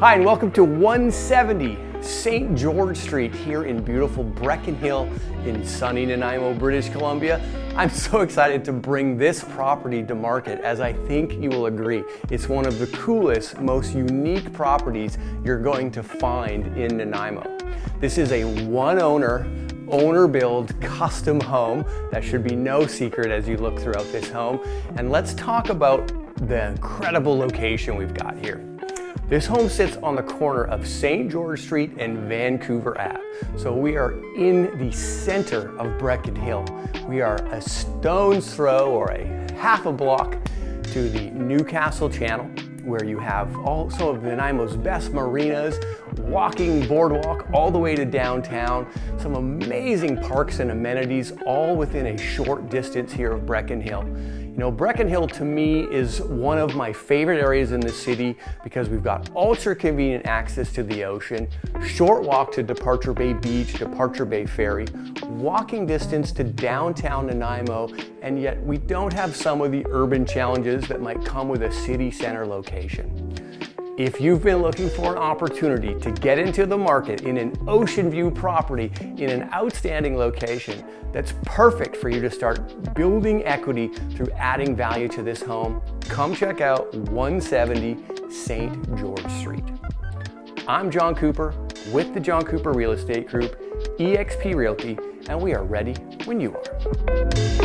Hi, and welcome to 170 St. George Street here in beautiful Brechin Hill in sunny Nanaimo, British Columbia. I'm so excited to bring this property to market, as I think you will agree. It's one of the coolest, most unique properties you're going to find in Nanaimo. This is a owner-build custom home. That should be no secret as you look throughout this home. And let's talk about the incredible location we've got here. This home sits on the corner of St. George Street and Vancouver Ave. So we are in the center of Brechin Hill. We are a stone's throw or a half a block to the Newcastle Channel, where you have some of Nanaimo's best marinas, walking boardwalk all the way to downtown, some amazing parks and amenities all within a short distance here of Brechin Hill. You know, Brechin Hill to me is one of my favorite areas in the city because we've got ultra convenient access to the ocean, short walk to Departure Bay Beach, Departure Bay Ferry, walking distance to downtown Nanaimo, and yet we don't have some of the urban challenges that might come with a city center location. If you've been looking for an opportunity to get into the market in an ocean view property in an outstanding location, that's perfect for you to start building equity through adding value to this home, come check out 170 St. George Street. I'm John Cooper with the John Cooper Real Estate Group, eXp Realty, and we are ready when you are.